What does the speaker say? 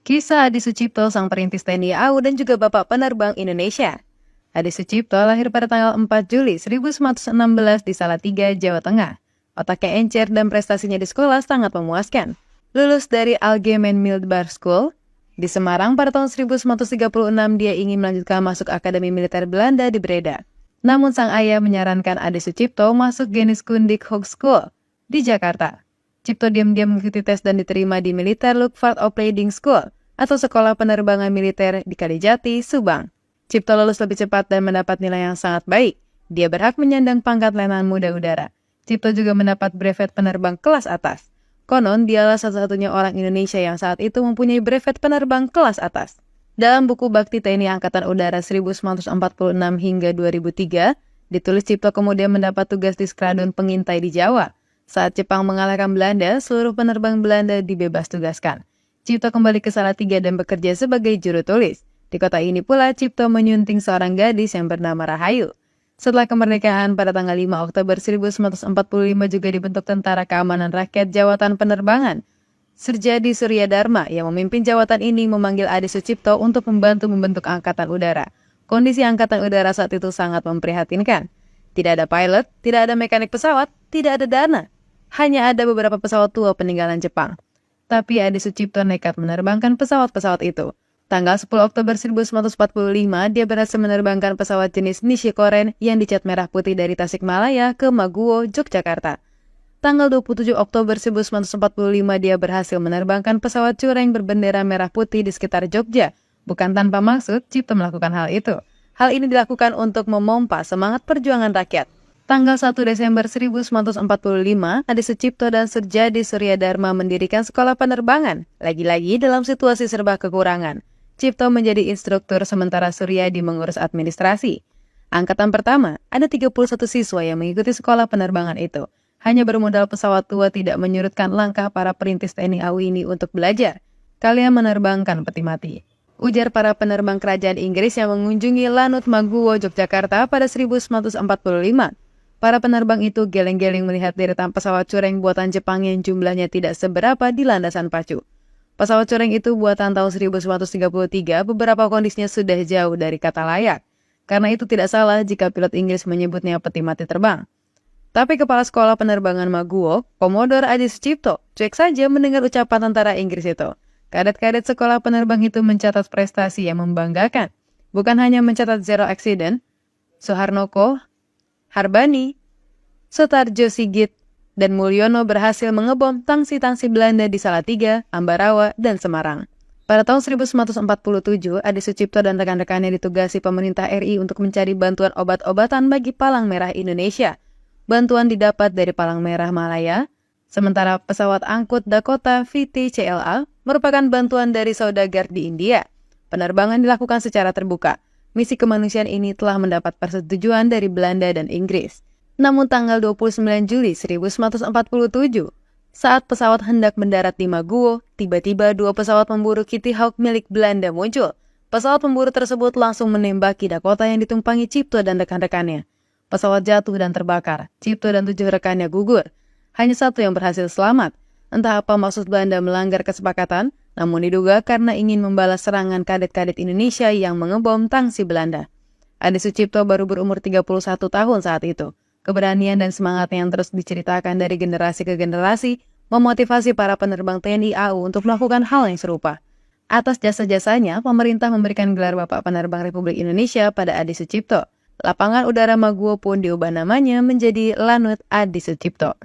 Kisah Adi Sucipto, sang perintis TNI AU dan juga Bapak Penerbang Indonesia. Adi Sucipto lahir pada tanggal 4 Juli 1916 di Salatiga, Jawa Tengah. Otaknya encer dan prestasinya di sekolah sangat memuaskan. Lulus dari Algemeen Middelbare School di Semarang pada tahun 1936, dia ingin melanjutkan masuk Akademi Militer Belanda di Breda. Namun sang ayah menyarankan Adi Sucipto masuk Geneeskundig Hogeschool di Jakarta. Cipto diam-diam mengikuti tes dan diterima di Militer Luchtvaart Opleiding School atau Sekolah Penerbangan Militer di Kalijati, Subang. Cipto lulus lebih cepat dan mendapat nilai yang sangat baik. Dia berhak menyandang pangkat Letnan Muda Udara. Cipto juga mendapat brevet penerbang kelas atas. Konon, dialah satu-satunya orang Indonesia yang saat itu mempunyai brevet penerbang kelas atas. Dalam buku Bakti TNI Angkatan Udara 1946 hingga 2003, ditulis Cipto kemudian mendapat tugas di skradron pengintai di Jawa. Saat Jepang mengalahkan Belanda, seluruh penerbang Belanda dibebas tugaskan. Cipto kembali ke Salatiga dan bekerja sebagai juru tulis. Di kota ini pula Cipto menyunting seorang gadis yang bernama Rahayu. Setelah kemerdekaan pada tanggal 5 Oktober 1945 juga dibentuk Tentara Keamanan Rakyat Jawatan Penerbangan. Surjadi Surya Dharma yang memimpin jawatan ini memanggil Adi Sucipto untuk membantu membentuk Angkatan Udara. Kondisi Angkatan Udara saat itu sangat memprihatinkan. Tidak ada pilot, tidak ada mekanik pesawat, tidak ada dana. Hanya ada beberapa pesawat tua peninggalan Jepang. Tapi Adi Sucipto nekat menerbangkan pesawat-pesawat itu. Tanggal 10 Oktober 1945, dia berhasil menerbangkan pesawat jenis Nishikoren yang dicat merah putih dari Tasikmalaya ke Maguwo, Yogyakarta. Tanggal 27 Oktober 1945, dia berhasil menerbangkan pesawat Cureng berbendera merah putih di sekitar Jogja. Bukan tanpa maksud, Cipto melakukan hal itu. Hal ini dilakukan untuk memompa semangat perjuangan rakyat. Tanggal 1 Desember 1945, Adi Sucipto dan Surjadi Surya Dharma mendirikan sekolah penerbangan, lagi-lagi dalam situasi serba kekurangan. Cipto menjadi instruktur sementara Suryadi mengurus administrasi. Angkatan pertama, ada 31 siswa yang mengikuti sekolah penerbangan itu. Hanya bermodal pesawat tua tidak menyurutkan langkah para perintis TNI AU ini untuk belajar. Kalian menerbangkan peti mati, ujar para penerbang kerajaan Inggris yang mengunjungi Lanut Maguwo, Yogyakarta pada 1945. Para penerbang itu geleng-geleng melihat deretan pesawat Cureng buatan Jepang yang jumlahnya tidak seberapa di landasan pacu. Pesawat Cureng itu buatan tahun 1933, beberapa kondisinya sudah jauh dari kata layak. Karena itu tidak salah jika pilot Inggris menyebutnya peti mati terbang. Tapi Kepala Sekolah Penerbangan Maguwo, Komodor Adi Sucipto, cuek saja mendengar ucapan tentara Inggris itu. Kadet-kadet sekolah penerbang itu mencatat prestasi yang membanggakan. Bukan hanya mencatat zero accident, Soeharnoko, Harbani, Sutarjo Sigit, dan Mulyono berhasil mengebom tangsi-tangsi Belanda di Salatiga, Ambarawa, dan Semarang. Pada tahun 1947, Adi Sucipto dan rekan-rekannya ditugasi pemerintah RI untuk mencari bantuan obat-obatan bagi Palang Merah Indonesia. Bantuan didapat dari Palang Merah Malaya, sementara pesawat angkut Dakota VT-CLA merupakan bantuan dari saudagar di India. Penerbangan dilakukan secara terbuka. Misi kemanusiaan ini telah mendapat persetujuan dari Belanda dan Inggris. Namun tanggal 29 Juli 1947, saat pesawat hendak mendarat di Maguwo, tiba-tiba dua pesawat pemburu Kitty Hawk milik Belanda muncul. Pesawat pemburu tersebut langsung menembaki Dakota yang ditumpangi Cipto dan rekan-rekannya. Pesawat jatuh dan terbakar. Cipto dan 7 rekannya gugur. Hanya satu yang berhasil selamat. Entah apa maksud Belanda melanggar kesepakatan, namun diduga karena ingin membalas serangan kadet-kadet Indonesia yang mengebom tangsi Belanda. Adi Sucipto baru berumur 31 tahun saat itu. Keberanian dan semangat yang terus diceritakan dari generasi ke generasi memotivasi para penerbang TNI AU untuk melakukan hal yang serupa. Atas jasa-jasanya, pemerintah memberikan gelar Bapak Penerbang Republik Indonesia pada Adi Sucipto. Lapangan Udara Maguwo pun diubah namanya menjadi Lanut Adi Sucipto.